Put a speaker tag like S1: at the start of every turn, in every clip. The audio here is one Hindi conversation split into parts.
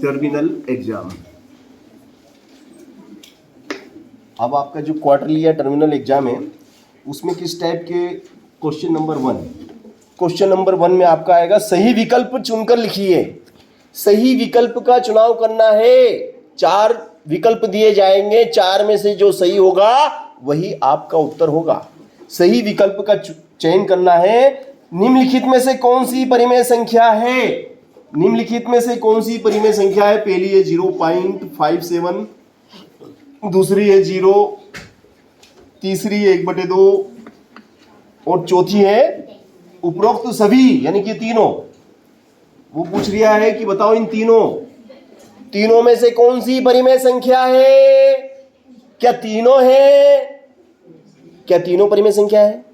S1: Terminal exam. अब आपका जो क्वार्टरली या टर्मिनल एग्जाम है उसमें किस टाइप के क्वेश्चन नंबर 1, क्वेश्चन नंबर 1 में आपका आएगा सही विकल्प चुनकर लिखिए। सही विकल्प का चुनाव करना है। 4 विकल्प दिए जाएंगे, 4 में से जो सही होगा वही आपका उत्तर होगा। सही विकल्प का चयन करना है। निम्नलिखित में से कौन सी परिमेय संख्या है? निम्नलिखित में से कौन सी परिमेय संख्या है? पहली है 0.57, दूसरी है 0, तीसरी है 1/2 और चौथी है उपरोक्त सभी, यानी कि तीनों। वो पूछ रिया है कि बताओ इन तीनों में से कौन सी परिमेय संख्या है? क्या तीनों है? क्या तीनों परिमेय संख्या है?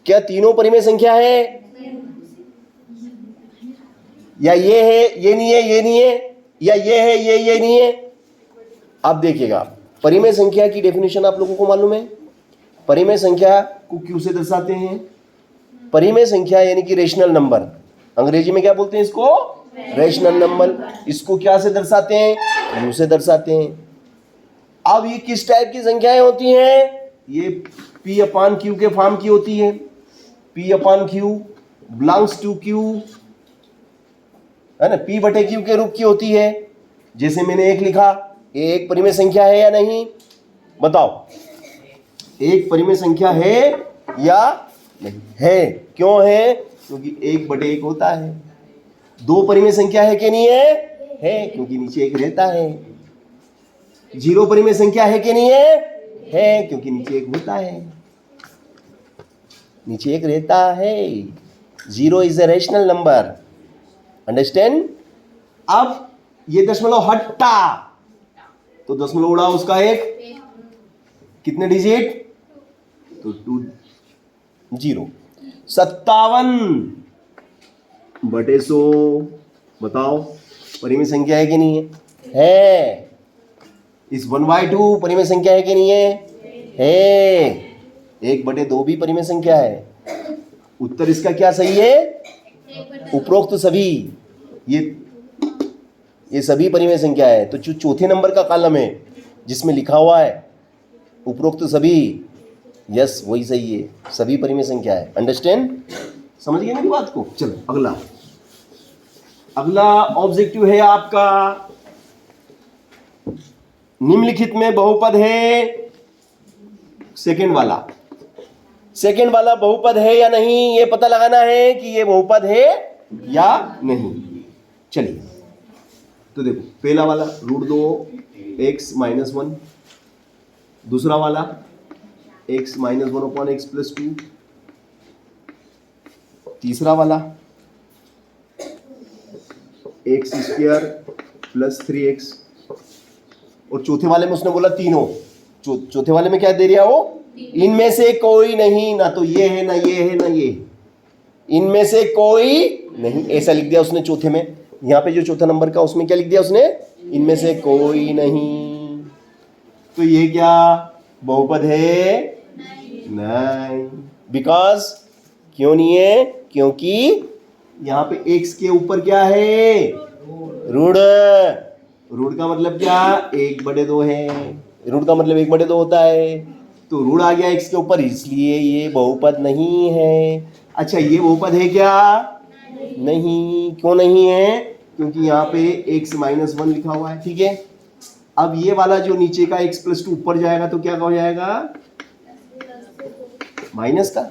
S1: क्या तीनों परिमेय संख्या है? या ये है, ये नहीं है, ये नहीं है, या ये है, ये नहीं है? आप देखिएगा, परिमेय संख्या की डेफिनेशन आप लोगों को मालूम है। परिमेय संख्या को क्यू से दर्शाते हैं। परिमेय संख्या यानी कि रेशनल नंबर, अंग्रेजी में क्या बोलते हैं इसको? Rational number. इसको क्या से दर्शाते हैं? क्यू से दर्शाते हैं। अब ये किस टाइप की संख्याएं होती हैं? ये P/Q के फॉर्म की होती है। P/Q बिलोंग्स टू Q, है ना, P/Q के रूप की होती है। जैसे मैंने 1 लिखा, ये एक परिमेय संख्या है या नहीं? बताओ, एक परिमेय संख्या है या नहीं? है। क्यों है? क्योंकि 1/1 होता है। 2 परिमेय संख्या है कि नहीं है? है, क्योंकि नीचे 1 रहता है। 0 परिमेय संख्या है कि नहीं है? है, क्योंकि नीचे 1 होता है। नीचे 1 रहता है। 0 is a rational number. Understand? अब ये दशमलव हटा तो दशमलव उड़ा उसका 1, कितने डिजिट? तो 2 0। 57/100 बताओ परिमेय संख्या है कि नहीं है? है। इस 1/2 परिमेय संख्या है कि नहीं है? है। 1/2 भी परिमेय संख्या है। उत्तर इसका क्या सही है? उपरोक्त सभी। ये सभी परिमेय संख्या है। तो जो चौथे नंबर का कॉलम है जिसमें लिखा हुआ है उपरोक्त सभी, यस वही सही है, सभी परिमेय संख्या है। अंडरस्टैंड? समझ गए मेरी बात को? चलो अगला ऑब्जेक्टिव है आपका, निम्नलिखित में बहुपद है। सेकंड वाला बहुपद है या नहीं, ये पता लगाना है कि ये बहुपद है या नहीं। चलिए, तो देखो, पहला वाला √2x - 1, दूसरा वाला x - 1/x + 2, तीसरा वाला x² + 3x, और चौथे वाले में उसने बोला तीनों। चौथे वाले में क्या दे दिया वो? इनमें से कोई नहीं, ना तो ये है, ना ये है, ना ये। इनमें से कोई नहीं, ऐसा लिख दिया उसने चौथे में। यहाँ पे जो चौथा नंबर का उसमें क्या लिख दिया उसने? इनमें से कोई नहीं। तो ये क्या बहुपद है? नहीं। बिकॉज क्यों नहीं है? क्योंकि यहाँ पे x के ऊपर क्या है? ऋण। ऋण का मतलब क्या? 1/2 है। ऋण का मतलब 1/2 होता है। तो ऋण आ गया x के ऊपर, इसलिए ये बहुपद नहीं है। अच्छा, ये बहुपद है क्या? नहीं। क्यों नहीं है? क्योंकि यहाँ पे x - 1 लिखा हुआ है। ठीक है। अब ये वाला जो नीचे का x + 2 ऊपर जाएगा तो क्या हो जाएगा? माइनस का।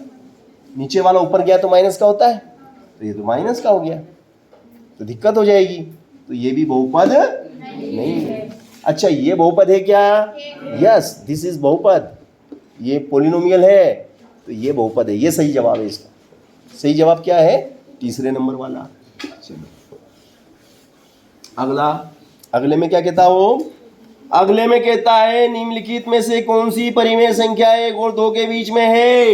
S1: नीचे वाला ऊपर गया तो माइनस का होता है, तो ये तो माइनस का हो गया, तो दिक्कत हो जाएगी। तो ये भी बहुपद नहीं है। अच्छा, ये बहुपद है क्या? यस, दिस इज बहुपद। ये पॉलिनोमियल है, तो ये बहुपद है। ये सही जवाब है इसका। सही जवाब क्या है? तीसरे नंबर वाला। चलो अगले में क्या कहता हो? अगले में कहता है निम्नलिखित में से कौन सी परिमेय संख्या 1 और 2 के बीच में है?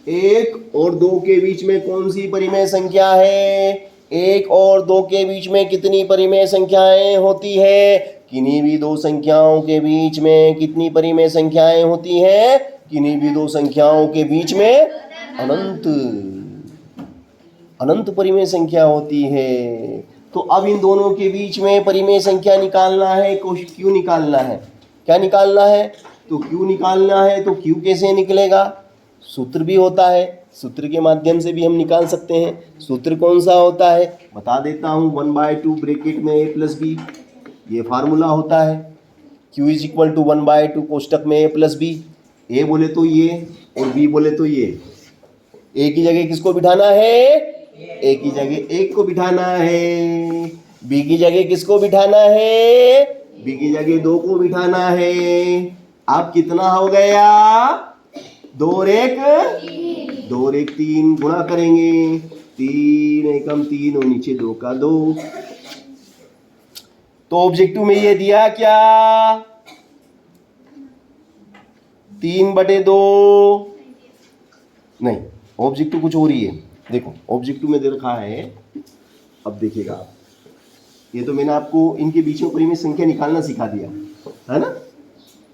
S1: 1 और 2 के बीच में कौन सी परिमेय संख्या है? 1 और 2 के बीच में कितनी परिमेय संख्याएं होती है? किन्हीं भी दो संख्याओं के बीच में कितनी परिमेय संख्याएं होती हैं? किन्हीं भी दो संख्याओं के बीच में अनंत अनंत परिमेय संख्या होती है। तो अब इन दोनों के बीच में परिमेय संख्या निकालना है, क्यों निकालना है, क्या निकालना है, तो क्यों निकालना है। तो क्यों कैसे निकलेगा, सूत्र भी होता है, सूत्र के माध्यम से भी हम निकाल सकते हैं। सूत्र कौन सा होता है बता देता हूँ, 1/2 ब्रैकेट में a प्लस बी, ये फार्मूला होता है। q इज इक्वल टू 1/2 कोष्टक में a प्लस बी, ए बोले तो ये और बी बोले तो ये। ए की जगह किसको बिठाना है, ए की जगह एक को बिठाना है, बी की जगह किसको बिठाना है, बी की जगह 2 को बिठाना है। अब कितना हो गया, 2 और 1 3, गुणा करेंगे 3 एकम 3 और नीचे 2 का 2। तो ऑब्जेक्टिव में ये दिया क्या, 3/2 नहीं, ऑब्जेक्टिव कुछ और ही है। देखो ऑब्जेक्टिव में दे रखा है, अब देखिएगा आप, ये तो मैंने आपको इनके बीच में परिमेय संख्या निकालना सिखा दिया है ना,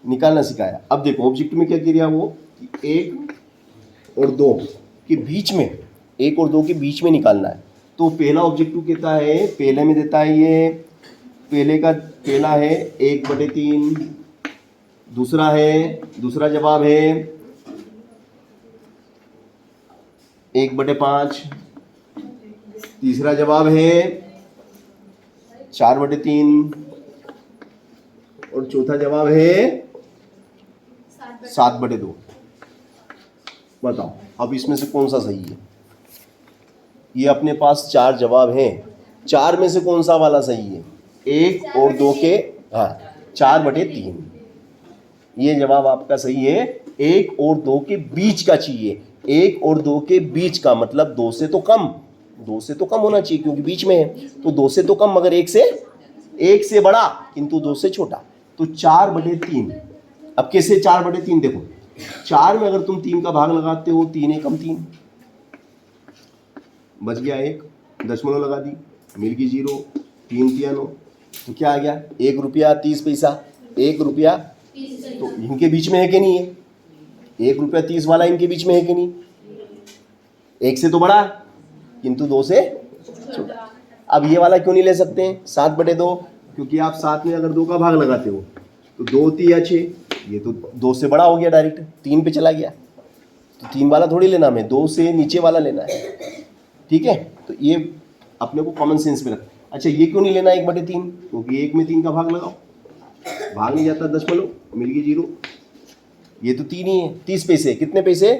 S1: निकालना सिखाया। अब देखो ऑब्जेक्टिव में क्या किया वो, 1 और 2 के बीच में, 1 और 2 के बीच में निकालना है। तो पहला ऑब्जेक्टिव कहता है, पहले में देता है ये, पहला है 1/3, दूसरा जवाब है 1/5, तीसरा जवाब है 4/3 और चौथा जवाब है 7/2। बताओ अब इसमें से कौन सा सही है। ये अपने पास 4 जवाब हैं, 4 में से कौन सा वाला सही है, 1 और 2 के, हाँ 4/3 ये जवाब आपका सही है। 1 और 2 के बीच का चाहिए, 1 और 2 के बीच का मतलब 2 से तो कम, 2 से तो कम होना चाहिए क्योंकि बीच में है। तो 2 से तो कम मगर 1 से बड़ा किंतु 2 से छोटा, तो 4/3। अब कैसे 4/3, देखो 4 में अगर तुम 3 का भाग लगाते हो, 3 एकम 3 बच गया, 1 दशमलव लगा दी, मिल गई 0, 3 तिया 9, तो क्या आ गया, 1 रुपया 30 पैसा। 1 रुपया तो इनके बीच में है कि नहीं है, 1 रुपया 30 वाला इनके बीच में है कि नहीं, 1 से तो बड़ा किंतु 2 से छोटा। अब ये वाला क्यों नहीं ले सकते हैं 7/2, क्योंकि आप 7 में अगर 2 का भाग लगाते हो तो 2 तिया 6, ये तो 2 से बड़ा हो गया, डायरेक्ट 3 पे चला गया। तो 3 वाला थोड़ी लेना हमें, 2 से नीचे वाला लेना है, ठीक है। तो ये अपने को कॉमन सेंस में रख। अच्छा ये क्यों नहीं लेना 1/3, क्योंकि 1 में 3 का भाग लगाओ, भाग नहीं जाता, दशमलव, मिल गई 0। ये तो 3 ही है, 30 पैसे, कितने पैसे,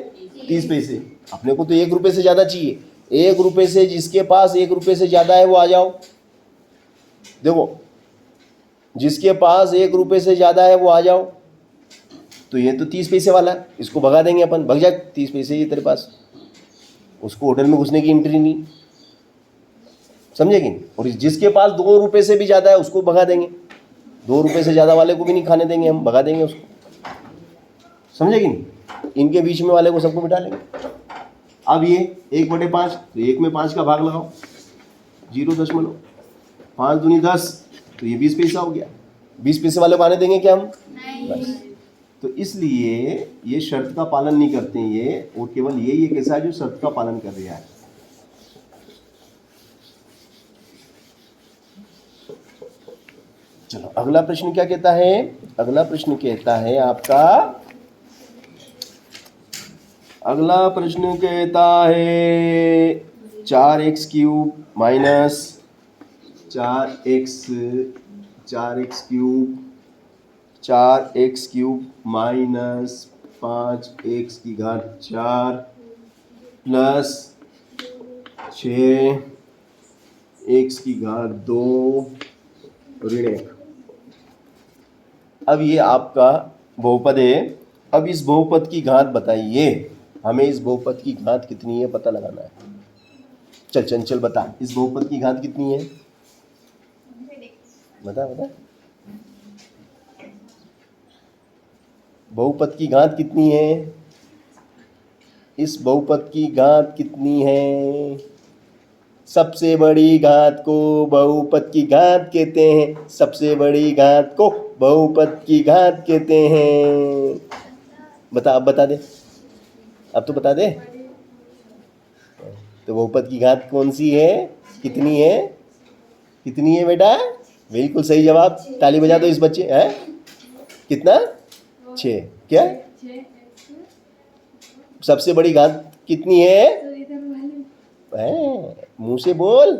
S1: 30 पैसे। अपने को तो 1 रुपये से ज़्यादा चाहिए, 1 रुपये से, जिसके पास 1 रुपये से ज़्यादा है वो आ जाओ। देखो जिसके पास 1 रुपये से ज़्यादा है वो आ जाओ। तो ये तो 30 पैसे वाला है, इसको भगा देंगे अपन, भग जा, 30 पैसे ही तेरे पास, उसको होटल में घुसने की एंट्री नहीं, समझेगी नहीं। और जिसके पास 2 रुपये से भी ज़्यादा है उसको भगा देंगे, 2 रुपये से ज़्यादा वाले को भी नहीं खाने देंगे हम, भगा देंगे उसको, समझेगी नहीं। इनके बीच में वाले को सबको बिठा लेंगे। अब ये 1/5, तो 1 में 5 का भाग लगाओ, 0.5 दूनी 10, तो ये 20 पैसा हो गया। 20 पैसे वाले को आने देंगे क्या हम, बस। तो इसलिए ये शर्त का पालन नहीं करते हैं ये, और केवल ये कैसा है जो शर्त का पालन कर रहा है। चलो अगला प्रश्न क्या कहता है, अगला प्रश्न कहता है आपका, अगला प्रश्न कहता है 4x cube minus 4x cube minus 5x की घात 4 प्लस 6x की घात 2 ऋण 1। अब ये आपका बहुपद है। अब इस बहुपद की घात बताइए, हमें इस बहुपद की घात कितनी है पता लगाना है। चल चंचल बता, इस बहुपद की घात कितनी है, बता बता, बहुपद की घात कितनी है, इस बहुपद की घात कितनी है। सबसे बड़ी घात को बहुपद की घात कहते हैं, सबसे बड़ी घात को बहुपद की घात कहते हैं। बता, अब बता दे, अब तो बता दे, तो बहुपद की घात कौन सी है, कितनी है, कितनी है बेटा? बिल्कुल सही जवाब, ताली बजा दो इस बच्चे। है कितना? 6। क्या सबसे बड़ी घात कितनी है? मुंह से बोल,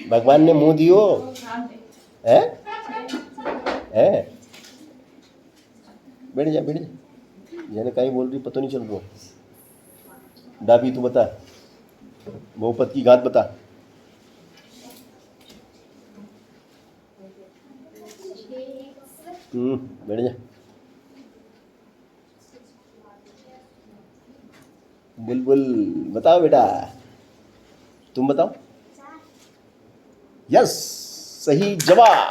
S1: भगवान ने मुंह दियो है? बैठ जा बैठ जा, जाने कहीं बोल रही पता नहीं चल रहा। डाबी तू बता, बहुपद की घात बता। बैठ जा, बुलबुल बताओ बेटा, तुम बताओ। यस, सही जवाब।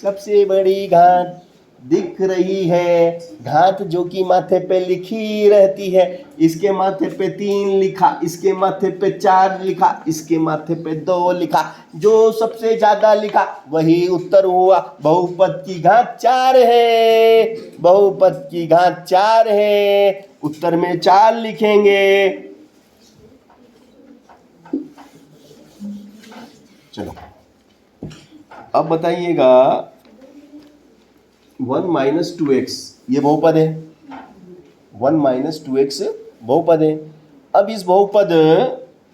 S1: सबसे बड़ी घात दिख रही है, घात जो कि माथे पे लिखी रहती है। इसके माथे पे 3 लिखा, इसके माथे पे 4 लिखा, इसके माथे पे 2 लिखा। जो सबसे ज्यादा लिखा वही उत्तर हुआ। बहुपद की घात 4 है, बहुपद की घात 4 है। उत्तर में 4 लिखेंगे। चलो अब बताइएगा, 1 - 2x ये बहुपद है, 1 - 2x बहुपद है। अब इस बहुपद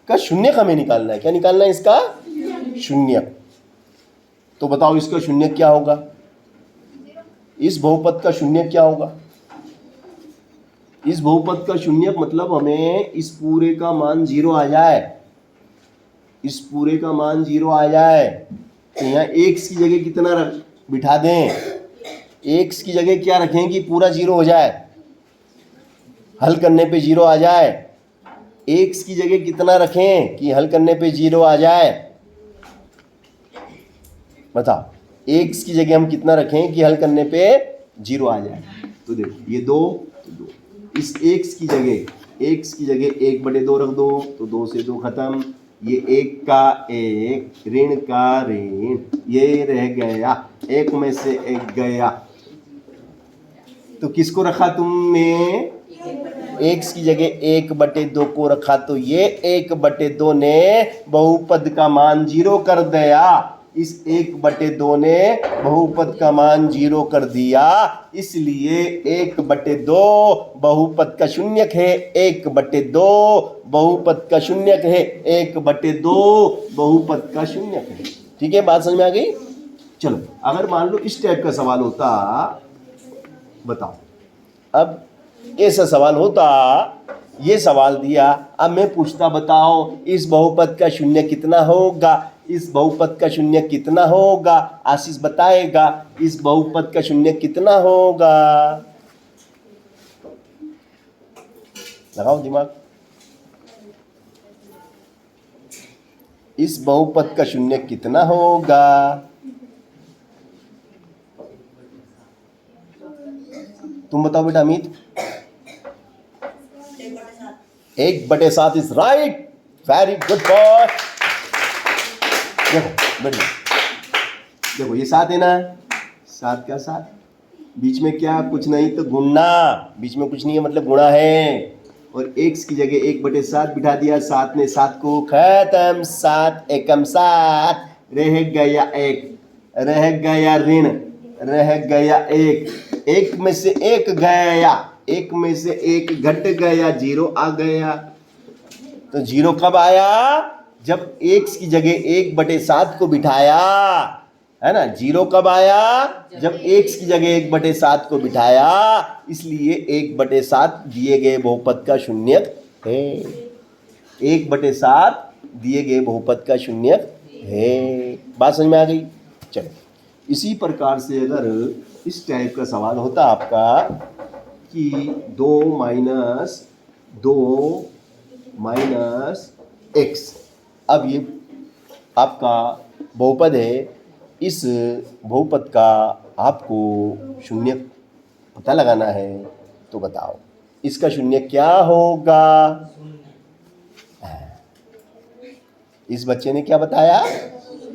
S1: का शून्यक हमें निकालना है। क्या निकालना है इसका? शून्यक। तो बताओ इसका शून्यक क्या होगा? इस बहुपद का शून्यक क्या होगा? इस बहुपद का शून्यक मतलब हमें इस पूरे का मान 0 आ जाए, इस पूरे का मान 0 आ जाए। तो यहाँ x की जगह कितना बिठा दें? x की जगह क्या रखें कि पूरा 0 हो जाए, हल करने पे 0 आ जाए। x की जगह कितना रखें कि हल करने पे 0 आ जाए? बताओ, x की जगह हम कितना रखें कि हल करने पे 0 आ जाए? तो देखो ये 2, तो 2। इस x की जगह 1/2 रख दो, तो 2 से 2 खत्म। ये 1 का 1, ऋण का ऋण, ये रह गया, 1 में से 1 गया। तो किसको रखा तुमने? x की जगह 1/2 को रखा, तो ये 1/2 ने बहुपद का मान 0 कर दिया। इस 1/2 ने बहुपद का मान 0 कर दिया, इसलिए 1/2 बहुपद का शून्यक है। 1/2 बहुपद का शून्यक है, 1/2 बहुपद का शून्यक है। ठीक है, बात समझ में आ गई? चलो अगर मान लो इस टाइप का सवाल होता, बताओ, अब ऐसा सवाल होता, ये सवाल दिया, अब मैं पूछता बताओ इस बहुपद का शून्य कितना होगा? इस बहुपद का शून्य कितना होगा? आशीष बताएगा इस बहुपद का शून्य कितना होगा। लगाओ दिमाग। इस बहुपद का शून्य कितना होगा? तुम बताओ बेटा Amit. 1/7 is right, very good boy. देखो बढ़िया, देखो ये 7 है ना, 7 का 7, बीच में क्या? कुछ नहीं, तो गुणा, बीच में कुछ नहीं है मतलब गुणा है। और x की जगह 1/7 बिठा दिया, 7 ने 7 को खत्म, 7 एकम 7, रह गया 1, रह गया ऋण, रह गया 1, 1 में से 1 गया, 1 में से 1 घट गया, 0 आ गया। तो 0 कब आया? जब x की जगह 1/7 को बिठाया, है ना। 0 कब आया? जब x की जगह 1/7 को बिठाया, इसलिए 1/7 दिए गए बहुपद का शून्यक है। 1/7 दिए गए बहुपद का शून्यक है। बात समझ में आ गई? चलो इसी प्रकार से अगर इस टाइप का सवाल होता आपका कि 2 - x, अब ये आपका बहुपद है, इस बहुपद का आपको शून्य पता लगाना है। तो बताओ इसका शून्य क्या होगा? इस बच्चे ने क्या बताया?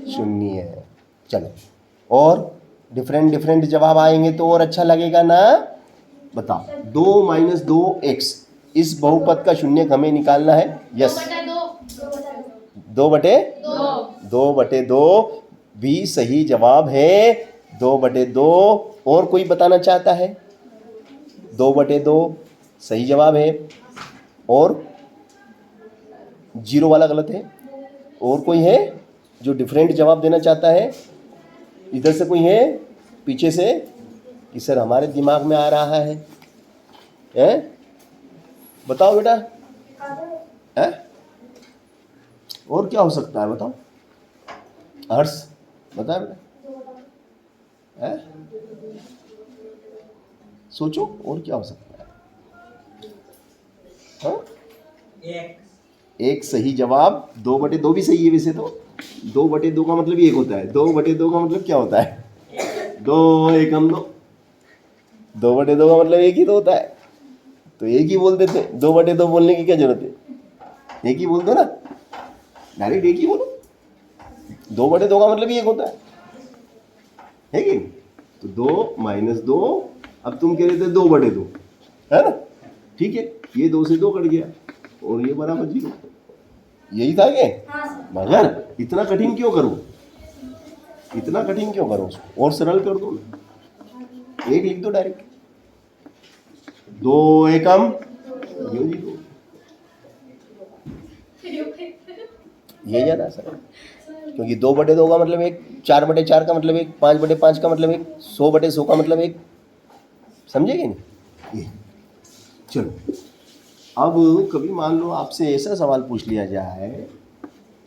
S1: शून्य है। चलो और डिफरेंट जवाब आएंगे तो और अच्छा लगेगा ना। बताओ 2 - 2x, इस बहुपद का शून्यक हमें निकालना है। यस, 2/2 भी सही जवाब है। 2/2 और कोई बताना चाहता है? 2/2 सही जवाब है। और 0 वाला गलत है। और कोई है जो डिफरेंट जवाब देना चाहता है? इधर से कोई है, पीछे से, कि सर हमारे दिमाग में आ रहा है? बताओ बेटा, है? और क्या हो सकता है बताओ? हर्ष बता बेटा, है? सोचो और क्या हो सकता है? हाँ? एक सही जवाब। 2/2 भी सही है वैसे तो। 2/2 का मतलब 1 होता है। 2/2 का मतलब क्या होता है? 2 एकम 2। 2/2 का मतलब 1 ही तो होता है, तो 1 ही बोल देते। 2/2 बोलने की क्या जरूरत है? 1 ही बोल दो ना, डायरेक्ट 1 ही बोलो। 2/2 का मतलब 1 होता है कि नहीं? तो 2 - 2, अब तुम कह रहे थे 2/2, है ना? ठीक है, ये 2 से 2 कट गया और ये बराबर 0। यही था कि मगर इतना कठिन क्यों करूं? इतना कठिन क्यों करो? उसको और सरल कर दो ना, 1 लिख दो डायरेक्ट। 2 एकम 0। ये ज्यादा सरल, क्योंकि 2/2 का मतलब 1, 4/4 का मतलब 1, 5/5 का मतलब 1, 100/100 का मतलब 1। समझे कि नहीं? ये चलो, अब कभी मान लो आपसे ऐसा सवाल पूछ लिया जाए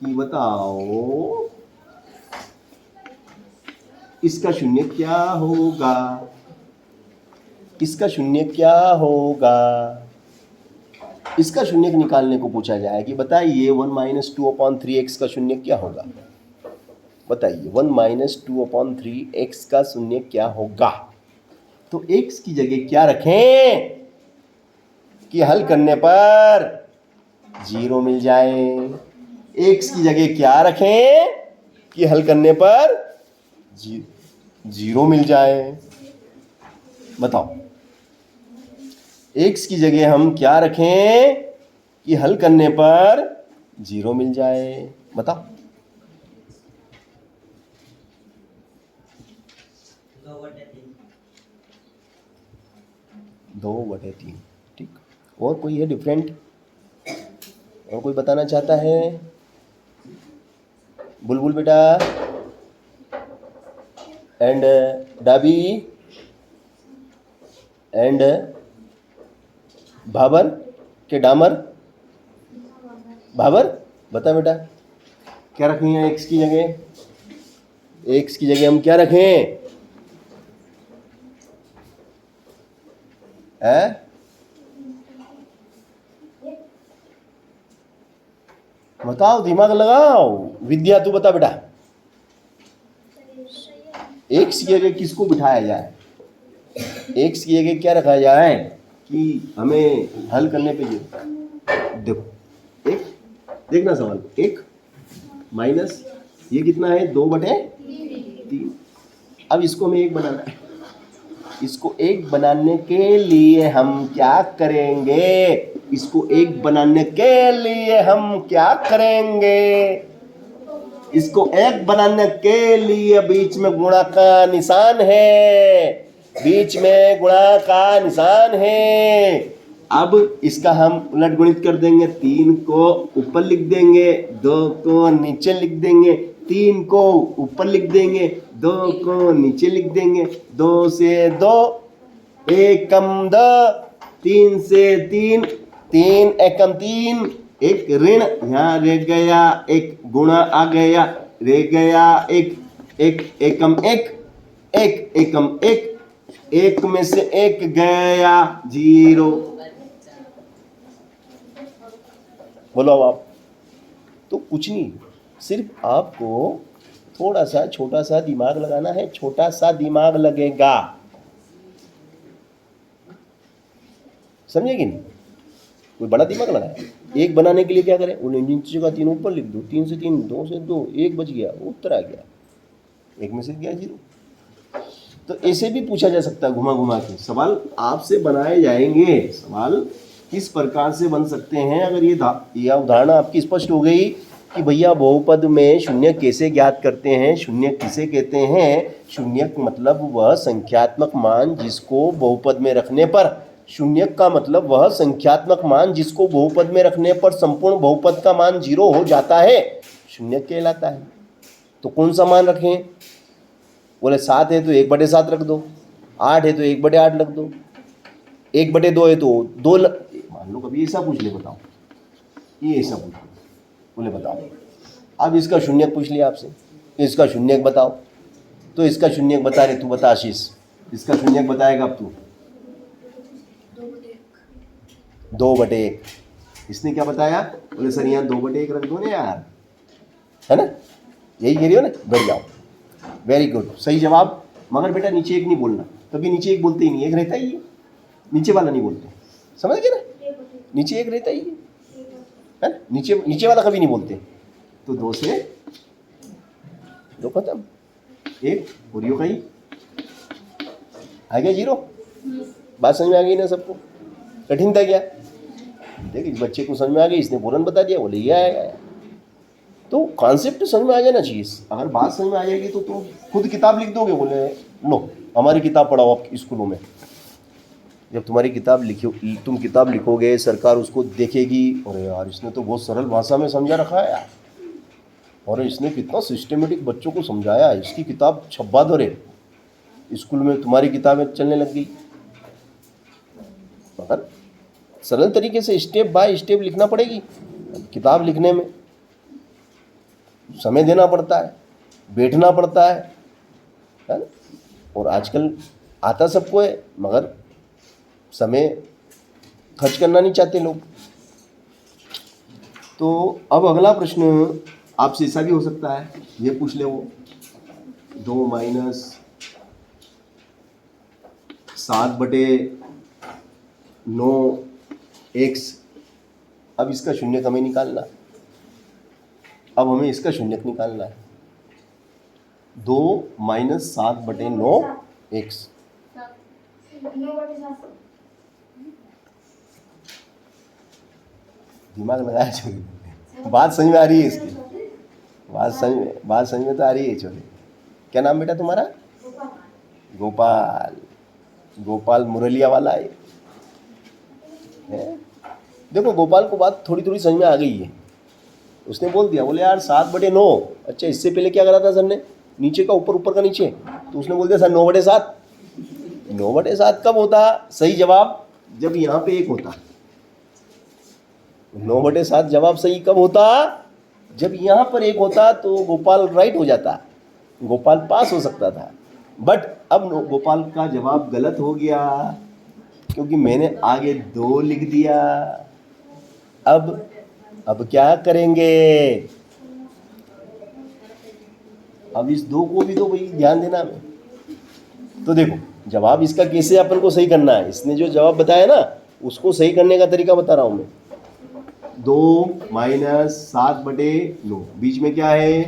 S1: कि बताओ इसका शून्य क्या होगा? इसका शून्य क्या होगा? इसका शून्य निकालने को पूछा जाए कि बताइए 1 - 2/3x का शून्य क्या होगा? बताइए 1 - 2/3x का शून्य क्या होगा? तो x की जगह क्या रखें कि हल करने पर 0 मिल जाए? x की जगह क्या रखें कि हल करने पर 0 मिल जाए? बताओ, x की जगह हम क्या रखें कि हल करने पर 0 मिल जाए? बताओ। 2/3। ठीक, और कोई है डिफरेंट? और कोई बताना चाहता है? बुलबुल बेटा, एंड डाबी, एंड भाबर के डामर, भाबर बता बेटा, क्या रखनी है x की जगह? x की जगह हम क्या रखें? बताओ, दिमाग लगाओ। विद्या तू बता बेटा, x की जगह किसको बिठाया जाए? x की जगह क्या रखा जाए कि हमें हल करने पे देखो, एक देखना सवाल, 1 माइनस ये कितना है? 2/3। अब इसको हमें 1 बनाना है। इसको 1 बनाने के लिए हम क्या करेंगे? इसको 1 बनाने के लिए हम क्या करेंगे? इसको 1 बनाने के लिए बीच में गुणा का निशान है, बीच में गुणा का निशान है। अब इसका हम उलट गुणित कर देंगे। 3 को ऊपर लिख देंगे, 2 को नीचे लिख देंगे। 3 को ऊपर लिख देंगे, 2 को नीचे लिख देंगे। 2 से 2 एकम 2, 3 से 3 3 एकम 3, एक ऋण यहाँ रह गया, एक गुणा आ गया, रह गया एक, एक एकम 1, एक एकम 1, 1 में से 1 गया 0। बोलो आप। तो कुछ नहीं, सिर्फ आपको थोड़ा सा छोटा सा दिमाग लगाना है। छोटा सा दिमाग लगेगा, समझे कि नहीं? कोई बड़ा दिमाग लगाए। 1 बनाने के लिए क्या करें? उन नीचे का 3 ऊपर लिख दो। 3 से 3, 2 से 2, 1 बच गया, उत्तर आ गया, 1 में से गया 0। तो ऐसे भी पूछा जा सकता है, घुमा घुमा के सवाल आपसे बनाए जाएंगे। सवाल इस प्रकार से बन सकते हैं। अगर ये उदाहरण आपकी स्पष्ट हो गई कि भैया बहुपद में शून्य कैसे ज्ञात करते हैं, शून्य किसे कहते हैं। शून्य मतलब वह संख्यात्मक मान जिसको बहुपद में रखने पर, शून्य का मतलब वह संख्यात्मक मान जिसको बहुपद में रखने पर संपूर्ण बहुपद का मान 0 हो जाता है, शून्य कहलाता है। तो कौन सा मान रखें? बोले 7 है तो 1/7 रख दो, 8 है तो 1/8 रख दो, 1/2 है तो 2 मान लो। कभी ऐसा पूछ ले, बताओ, ये ऐसा पूछ ले, बोले बताओ। अब इसका शून्य पूछ लिया आपसे, इसका शून्य बताओ, तो इसका शून्य बता रहे, तू बता आशीष, इसका शून्य बताएगा अब तू। 2/1। इसने क्या बताया? बोले सर यहाँ 2/1 रख दो ना यार, है ना, यही कह रही हो ना, बैठ जाओ, वेरी गुड, सही जवाब। मगर बेटा नीचे 1 नहीं बोलना, कभी नीचे 1 बोलते ही नहीं, 1 रहता ही है, नीचे वाला नहीं बोलते, समझ गए ना, नीचे 1 रहता ही है ना, नीचे वाला कभी नहीं बोलते। तो 2 से 2 खत्म, 1 और यो कहीं आ गया 0। बात समझ में आ गई ना सबको? कठिन था क्या? देख, इस बच्चे को समझ में आ गई, इसने फौरन बता दिया, बोले ये आएगा। तो कॉन्सेप्ट समझ में आ जाना चाहिए। अगर बात समझ में आ जाएगी तो तुम खुद किताब लिख दोगे, बोले लो हमारी किताब पढ़ाओ आप स्कूलों में। जब तुम्हारी किताब तुम किताब लिखोगे, सरकार उसको देखेगी, अरे यार इसने तो बहुत सरल भाषा में समझा रखा है यार, और इसने कितना सिस्टमेटिक बच्चों को समझाया, इसकी किताब छपवा दो रे। स्कूल में तुम्हारी किताबें चलने लग गई। मगर सरल तरीके से स्टेप बाय स्टेप लिखना पड़ेगी। किताब लिखने में समय देना पड़ता है, बैठना पड़ता है ना? और आजकल आता सबको है, मगर समय खर्च करना नहीं चाहते लोग। तो अब अगला प्रश्न आपसे ऐसा भी हो सकता है, ये पूछ ले वो 2 - 7/9x। अब इसका शून्य हमें निकालना, अब हमें इसका शून्य निकालना है। 2 - 7/9x। दिमाग लगाया छोटे, बात समझ में आ रही है इसकी, बात समझ में तो आ रही है छोटे। क्या नाम बेटा तुम्हारा? गोपाल। गोपाल मुरलिया वाला है। देखो गोपाल को बात थोड़ी थोड़ी समझ में आ गई है। उसने बोल दिया, बोले यार 7/9। अच्छा, इससे पहले क्या करा था सर ने? नीचे का ऊपर, ऊपर का नीचे। तो उसने बोल दिया सर 9/7। 9/7 कब होता? सही जवाब जब यहाँ पे 1 होता। 9/7 जवाब सही कब होता? जब यहाँ पर 1 होता। तो गोपाल राइट हो जाता, गोपाल पास हो सकता था। बट अब गोपाल का जवाब गलत हो गया, क्योंकि मैंने आगे 2 लिख दिया। अब क्या करेंगे? अब इस 2 को भी तो भाई ध्यान देना में। तो देखो जवाब इसका कैसे अपन को सही करना है। इसने जो जवाब बताया ना, उसको सही करने का तरीका बता रहा हूं मैं। 2 - 7/9, बीच में क्या है?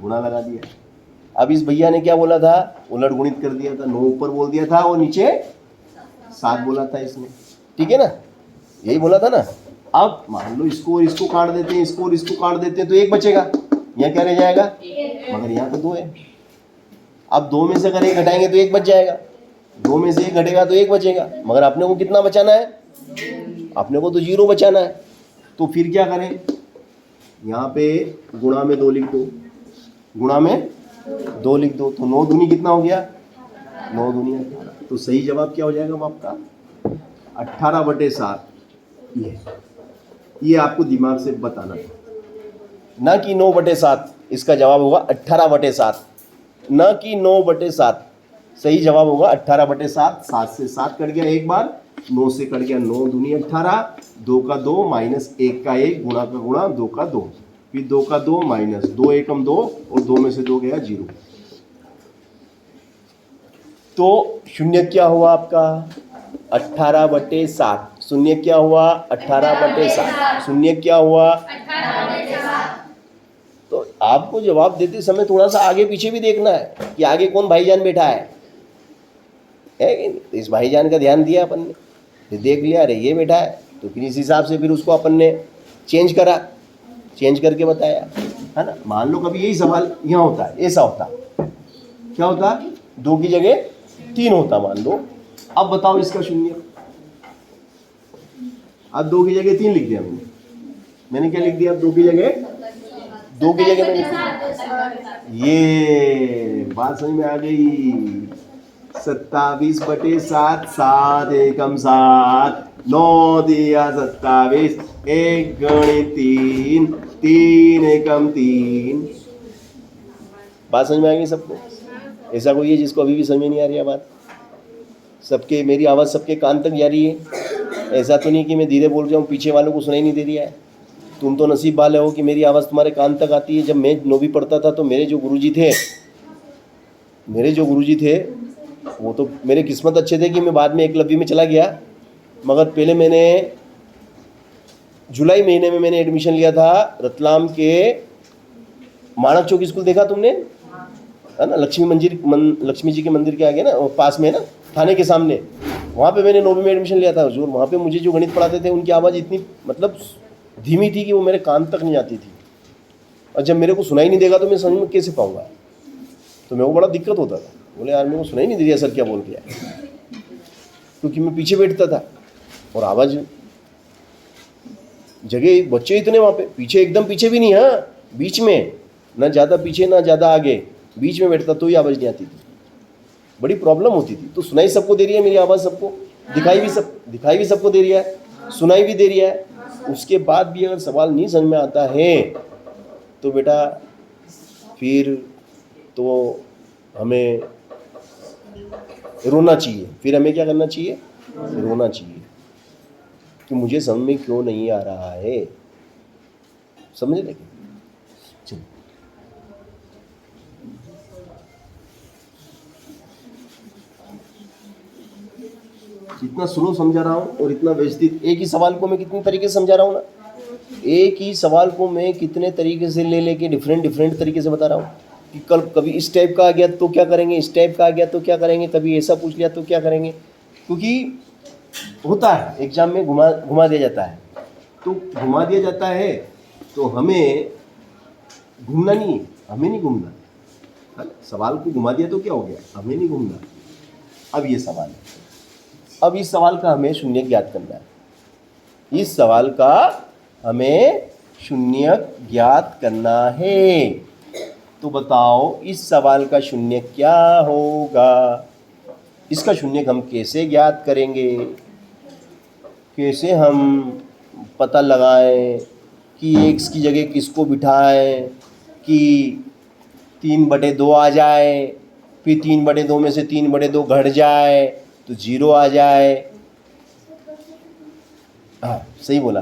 S1: गुणा लगा दिया। अब इस भैया ने क्या बोला था? उलट गुणित कर दिया था। 9 ऊपर बोल दिया था और नीचे 7 बोला था इसने, ठीक है ना? यही बोला था ना। अब मान लो इसको और इसको काट देते हैं, इसको और इसको काट देते हैं, तो 1 बचेगा। यहाँ क्या रह जाएगा? मगर यहाँ तो 2 है। अब 2 में से अगर 1 घटाएंगे तो 1 बच जाएगा। 2 में से 1 घटेगा तो 1 बचेगा। मगर अपने को कितना बचाना है? अपने को तो 0 बचाना है। तो फिर क्या करें? यहाँ पे गुणा में 2 लिख दो, गुणा में 2 लिख दो। तो 9 दूनी कितना हो गया? 9 दूनी 18। तो सही जवाब क्या हो जाएगा आपका? 18/7। ये आपको दिमाग से बताना है, ना कि 9/7। इसका जवाब होगा 18/7, ना कि 9/7। सही जवाब होगा 18/7। 7 से 7 कट गया एक बार, 9 से कट गया 9 दूनी 18, 2 का 2 - 1 का 1, गुणा का गुणा, 2 का 2, फिर 2 का 2 - 2 एकम 2, और 2 में से 2 गया 0। तो शून्य क्या हुआ आपका? 18/7। शून्य क्या हुआ? 18/7। शून्य क्या हुआ? 18/7। तो आपको जवाब देते समय थोड़ा सा आगे पीछे भी देखना है कि आगे कौन भाईजान बैठा है कि नहीं? तो इस भाईजान का ध्यान दिया अपन ने, फिर देख लिया अरे ये बैठा है, तो फिर इस हिसाब से फिर उसको अपन ने चेंज करा, चेंज करके बताया, है ना। मान लो कभी यही सवाल यहाँ होता है, ऐसा होता, क्या होता, 2 की जगह 3 होता मान लो। अब बताओ इसका शून्य। अब 2 की जगह 3 लिख दिया मैंने क्या लिख दिया, अब 2 की जगह मैंने, ये बात समझ में आ गई। 27/7, 7 एकम 7, 9 दिया 27, 1 गणित 3, 3 एकम 3। बात समझ में आ गई सबको? ऐसा कोई है जिसको अभी भी समझ में नहीं आ रही है बात? सबके, मेरी आवाज़ सबके कान तक जा रही है? ऐसा तो नहीं कि मैं धीरे बोल रहा हूँ पीछे वालों को सुनाई नहीं दे रही है? तुम तो नसीब वाले हो कि मेरी आवाज़ तुम्हारे कान तक आती है। जब मैं नौवीं पढ़ता था तो मेरे जो गुरुजी थे वो तो मेरे किस्मत अच्छे थे कि मैं बाद में एकलव्य में चला गया, मगर पहले मैंने जुलाई महीने में मैंने एडमिशन लिया था रतलाम के माणक चौक स्कूल, देखा तुमने, है ना, लक्ष्मी जी के मंदिर के आगे ना, पास में है ना, थाने के सामने, वहाँ पे मैंने नौवीं में एडमिशन लिया था हुजूर। वहाँ पे मुझे जो गणित पढ़ाते थे उनकी आवाज़ इतनी मतलब धीमी थी कि वो मेरे कान तक नहीं आती थी, और जब मेरे को सुनाई नहीं देगा तो मैं समझ में कैसे पाऊँगा? तो मेरे को बड़ा दिक्कत होता था, बोले यार मेरे को सुनाई नहीं दे रही सर क्या बोल दिया, क्योंकि मैं पीछे बैठता था और आवाज़, जगह बच्चे इतने वहाँ पे, पीछे एकदम पीछे भी नहीं, हाँ बीच में, ना ज़्यादा पीछे ना ज़्यादा आगे, बीच में बैठता तो ही आवाज़ नहीं आती थी, बड़ी प्रॉब्लम होती थी। तो सुनाई सबको दे रही है मेरी आवाज़, सबको दिखाई भी सबको दे रही है, सुनाई भी दे रही है, उसके बाद भी अगर सवाल नहीं समझ में आता है तो बेटा फिर तो हमें रोना चाहिए। फिर हमें क्या करना चाहिए? रोना चाहिए कि मुझे समझ में क्यों नहीं आ रहा है। समझ रहे? चलो इतना स्लो समझा रहा हूँ और इतना व्यवस्थित, एक ही सवाल को मैं कितनी तरीके से समझा रहा हूँ ना, एक ही सवाल को मैं कितने तरीके से ले लेके डिफरेंट तरीके से बता रहा हूँ कि कल कभी इस टाइप का आ गया तो क्या करेंगे, इस टाइप का आ गया तो क्या करेंगे, कभी ऐसा पूछ लिया तो क्या करेंगे। क्योंकि होता है एग्जाम में घुमा दिया जाता है, तो घुमा दिया जाता है तो हमें घूमना नहीं है, हमें नहीं घूमना। सवाल को घुमा दिया तो क्या हो गया, हमें नहीं घूमना। अब ये सवाल है, अब इस सवाल का हमें शून्य ज्ञात करना है, इस सवाल का हमें शून्य ज्ञात करना है। तो बताओ इस सवाल का शून्य क्या होगा? इसका शून्य हम कैसे ज्ञात करेंगे? कैसे हम पता लगाएं कि x की जगह किसको बिठाएं कि 3/2 आ जाए, फिर 3/2 में से 3/2 घट जाए तो 0 आ जाए। हाँ सही बोला,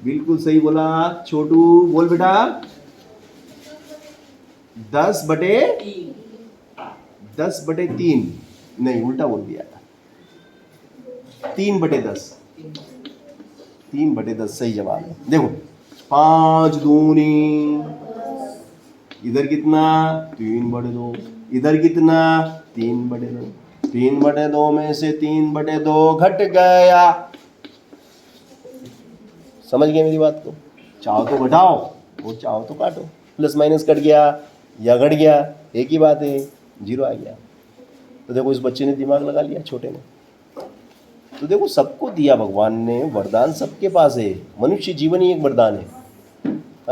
S1: बिल्कुल सही बोला छोटू, बोल बेटा। 10/3 नहीं, उल्टा बोल दिया, 3/10, 3/10 सही जवाब है। देखो 5 दूनी, इधर कितना 3/2, इधर कितना 3/2, 3/2 में से 3/2 घट गया। समझ गए मेरी बात को? चाहो तो घटाओ और चाहो तो काटो, प्लस माइनस कट गया या घट गया एक ही बात है, 0 आ गया। तो देखो इस बच्चे ने दिमाग लगा लिया, छोटे ने। तो देखो सबको दिया भगवान ने वरदान, सबके पास है। मनुष्य जीवन ही एक वरदान है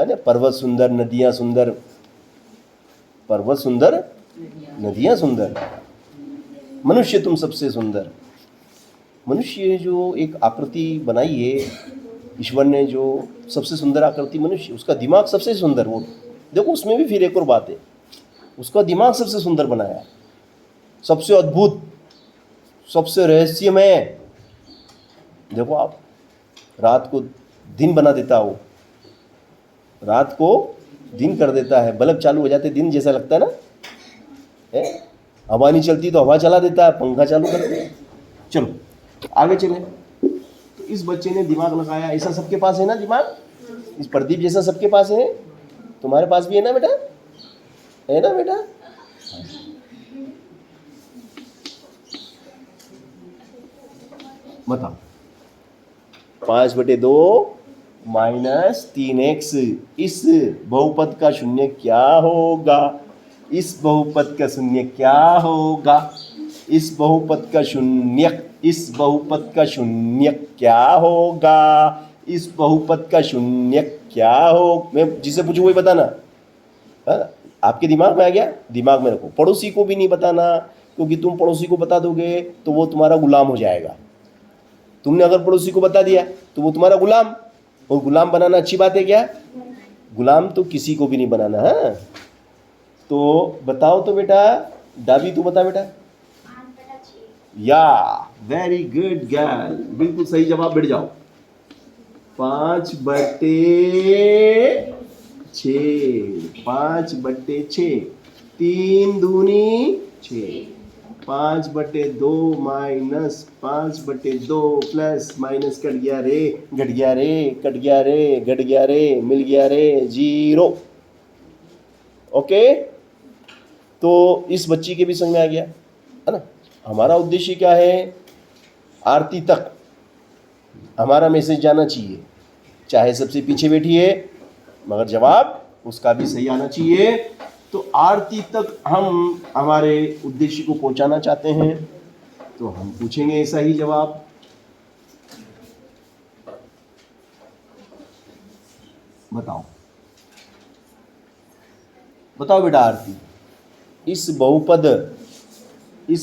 S1: ना। पर्वत सुंदर, नदियाँ सुंदर, पर्वत सुंदर, नदियाँ सुंदर, मनुष्य तुम सबसे सुंदर। मनुष्य जो एक आकृति बनाई है ईश्वर ने, जो सबसे सुंदर आकृति मनुष्य, उसका दिमाग सबसे सुंदर। वो देखो उसमें भी फिर एक और बात है, उसका दिमाग सबसे सुंदर बनाया, सबसे अद्भुत, सबसे रहस्यमय। देखो आप रात को दिन बना देता हो, रात को दिन कर देता है, बल्ब चालू हो जाते दिन जैसा लगता है ना, हवा नहीं चलती तो हवा चला देता है, पंखा चालू कर देता है। चलो आगे चले। तो इस बच्चे ने दिमाग लगाया, ऐसा सबके पास है ना दिमाग, इस प्रदीप जैसा सबके पास है, तुम्हारे पास भी है ना बेटा, है ना बेटा? बताओ 5/2 माइनस 3x, इस बहुपद का शून्य क्या होगा? इस बहुपद का शून्य क्या होगा? इस बहुपद का शून्य क्या होगा? इस बहुपद का शून्य क्या हो? मैं जिसे पूछूं वही बताना। हाँ? आपके दिमाग में आ गया, दिमाग में रखो। पड़ोसी को भी नहीं बताना, क्योंकि तुम पड़ोसी को बता दोगे तो वो तुम्हारा गुलाम हो जाएगा। तुमने अगर पड़ोसी को बता दिया तो वो तुम्हारा गुलाम, और गुलाम बनाना अच्छी बात है क्या? गुलाम तो किसी को भी नहीं बनाना है। तो बताओ तो बेटा, दादी तू बता बेटा। या वेरी गुड गर्ल, बिल्कुल सही जवाब। बैठ जाओ। 5/6, 5/6, 3 दूनी 6, 5/2 माइनस 5/2 प्लस माइनस कट गया रे, घट गया रे, कट गया रे, घट गया रे, मिल गया रे, 0। ओके, तो इस बच्ची के भी समझ में आ गया है ना। हमारा उद्देश्य क्या है? आरती तक हमारा मैसेज जाना चाहिए, चाहे सबसे पीछे बैठी है मगर जवाब उसका भी सही आना चाहिए। तो आरती तक हम हमारे उद्देश्य को पहुंचाना चाहते हैं, तो हम पूछेंगे ऐसा ही जवाब। बताओ बताओ बेटा आरती, इस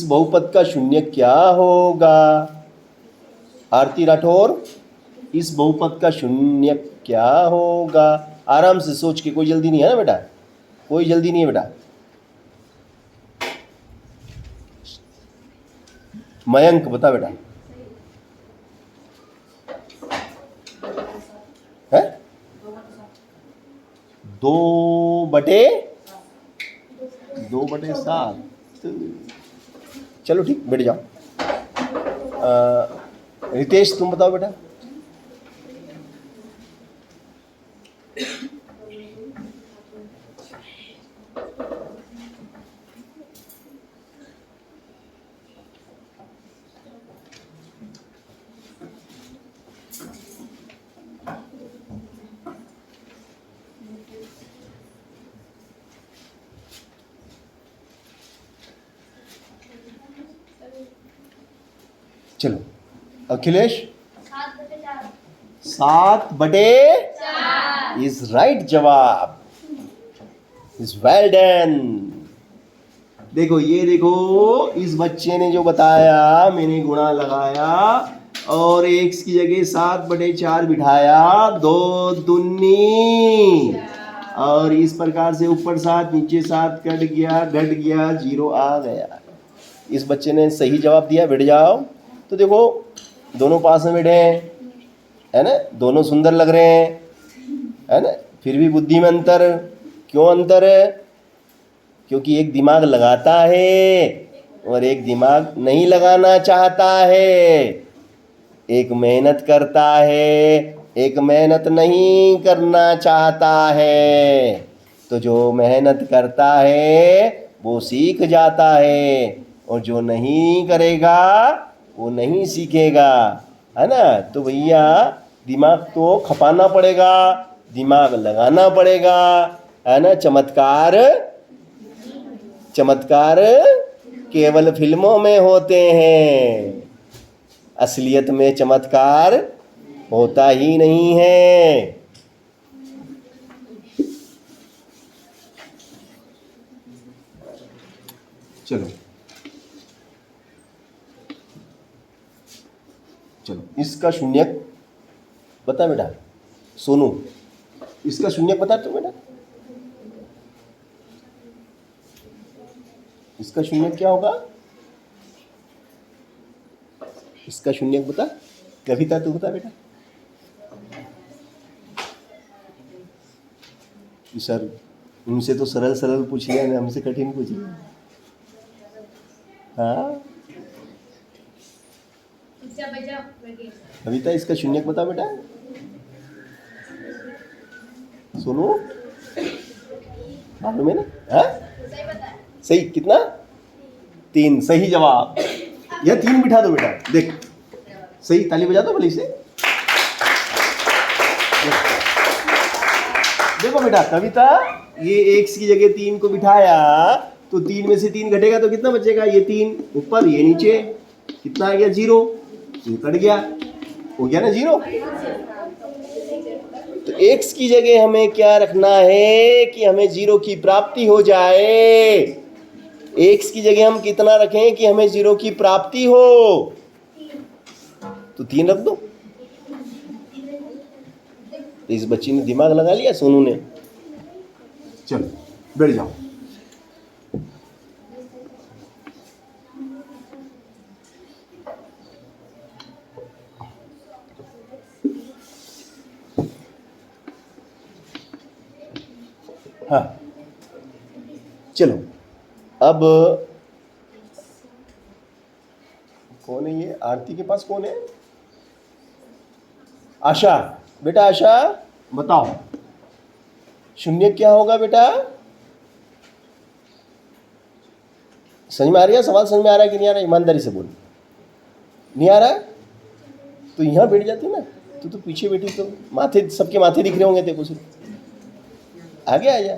S1: बहुपद का शून्य क्या होगा? आरती राठौर, इस बहुपद का शून्य क्या होगा? आराम से सोच के, कोई जल्दी नहीं है ना बेटा, कोई जल्दी नहीं है बेटा। मयंक बता बेटा। है 2/7। चलो ठीक, बैठ जाओ। रितेश तुम बताओ बेटा। चलो अखिलेश। 7/4 इज राइट जवाब, इज वेल डन। देखो ये देखो, इस बच्चे ने जो बताया, मैंने गुणा लगाया और x की जगह 7/4 बिठाया, 2 दूनी, और इस प्रकार से ऊपर 7 नीचे 7 कट गया, घट गया, 0 आ गया। इस बच्चे ने सही जवाब दिया। बैठ जाओ। तो देखो दोनों पास में बैठे हैं, है ना, दोनों सुंदर लग रहे हैं, है ना, फिर भी बुद्धि में अंतर। क्यों अंतर है? क्योंकि एक दिमाग लगाता है और एक दिमाग नहीं लगाना चाहता है। एक मेहनत करता है, एक मेहनत नहीं करना चाहता है। तो जो मेहनत करता है वो सीख जाता है, और जो नहीं करेगा वो नहीं सीखेगा, है ना। तो भैया दिमाग तो खपाना पड़ेगा, दिमाग लगाना पड़ेगा, है ना। चमत्कार केवल फिल्मों में होते हैं, असलियत में चमत्कार होता ही नहीं है। चलो इसका शून्यक बता बेटा। सोनू, इसका शून्यक बता तू बेटा। इसका शून्यक क्या होगा? इसका शून्यक बता। कविता तू बता बेटा। सर उनसे तो सरल सरल पूछ लिया ना, हमसे कठिन पूछ लिया। हाँ कविता, इसका शून्यक बता बेटा। सुनो, मालूम है ना? हाँ सही, कितना? 3 सही जवाब। यह 3 बिठा दो बेटा। देख सही, ताली बजा दो भले से। देखो बेटा कविता, ये x की जगह 3 को बिठाया तो 3 में से 3 घटेगा तो कितना बचेगा? ये 3 ऊपर ये नीचे, कितना आ गया? 0। ये कट गया, हो गया ना 0। तो x की जगह हमें क्या रखना है कि हमें 0 की प्राप्ति हो जाए। x की जगह हम कितना रखें कि हमें 0 की प्राप्ति हो? तो 3 रख दो। तो इस बच्ची ने दिमाग लगा लिया, सोनू ने। चलो बैठ जाओ। हाँ चलो, अब कौन है ये? आरती के पास कौन है? आशा। बेटा आशा बताओ, शून्य क्या होगा बेटा? समझ में आ रही है? सवाल समझ में आ रहा है कि नहीं आ रहा? ईमानदारी से बोल। नहीं आ रहा तो यहाँ बैठ जाती ना। तो पीछे बैठी तो माथे, सबके माथे दिख रहे होंगे तेरे को, सिर्फ आगे आ जा।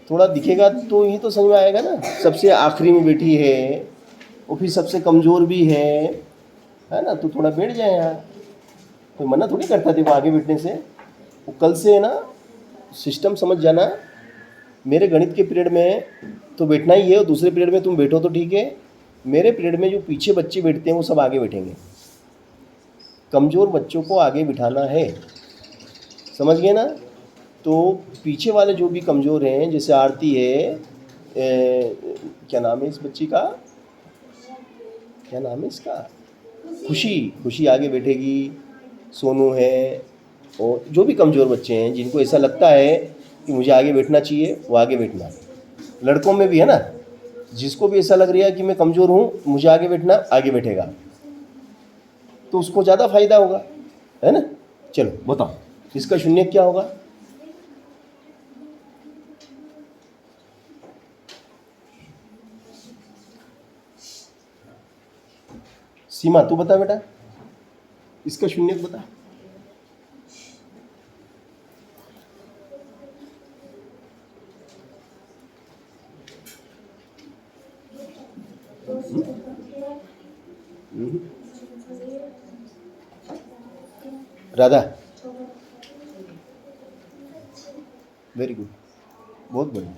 S1: थोड़ा दिखेगा तो ही तो समझ में आएगा ना। सबसे आखिरी में बैठी है और फिर सबसे कमज़ोर भी है ना। तो थोड़ा बैठ जाए यहाँ, कोई मना थोड़ी करता थे वो आगे बैठने से। वो कल से है ना सिस्टम समझ जाना। मेरे गणित के पीरियड में तो बैठना ही है, और दूसरे पीरियड में तुम बैठो तो ठीक है। मेरे पीरियड में जो पीछे बच्चे बैठते हैं वो सब आगे बैठेंगे। कमज़ोर बच्चों को आगे बिठाना है, समझ गए ना। तो पीछे वाले जो भी कमज़ोर हैं, जैसे आरती है, क्या नाम है इस बच्ची का? क्या नाम है इसका? खुशी आगे बैठेगी। सोनू है, और जो भी कमज़ोर बच्चे हैं जिनको ऐसा लगता है कि मुझे आगे बैठना चाहिए, वो आगे बैठना। लड़कों में भी है ना, जिसको भी ऐसा लग रहा है कि मैं कमज़ोर हूँ, मुझे आगे बैठना, आगे बैठेगा, तो उसको ज़्यादा फायदा होगा, है ना। चलो बताओ, इसका शून्य क्या होगा? सीमा तू बता बेटा, इसका शून्य बता। राधा, वेरी गुड, बहुत बढ़िया।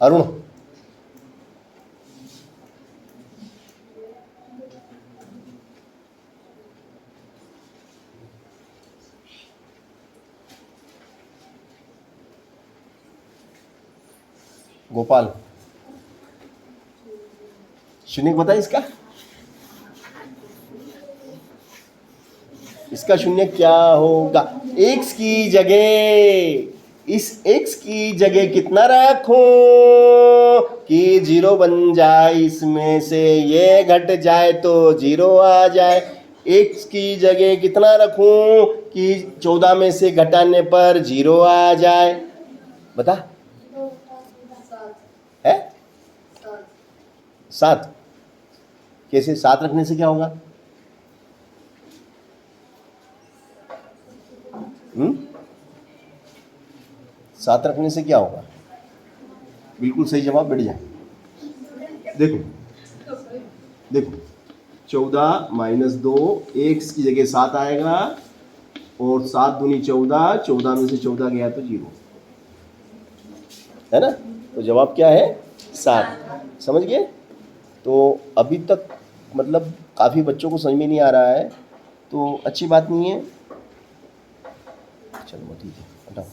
S1: अरुण, गोपाल, शून्य बता इसका शून्य क्या होगा? x की जगह, इस x की जगह कितना रखूं कि 0 बन जाए, इसमें से ये घट जाए तो 0 आ जाए। x की जगह कितना रखूं कि 14 में से घटाने पर 0 आ जाए? बता। है 7। कैसे 7 रखने से क्या होगा? 7 रखने से क्या होगा? बिल्कुल सही जवाब, बैठ जाए। देखो 14 - 2, x की जगह 7 आएगा, और 7 दूनी 14, 14 में से 14 गया तो 0, है ना। तो जवाब क्या है? 7। समझ गए? तो अभी तक मतलब काफ़ी बच्चों को समझ में नहीं आ रहा है, तो अच्छी बात नहीं है। चलो ठीक है, हटाओ।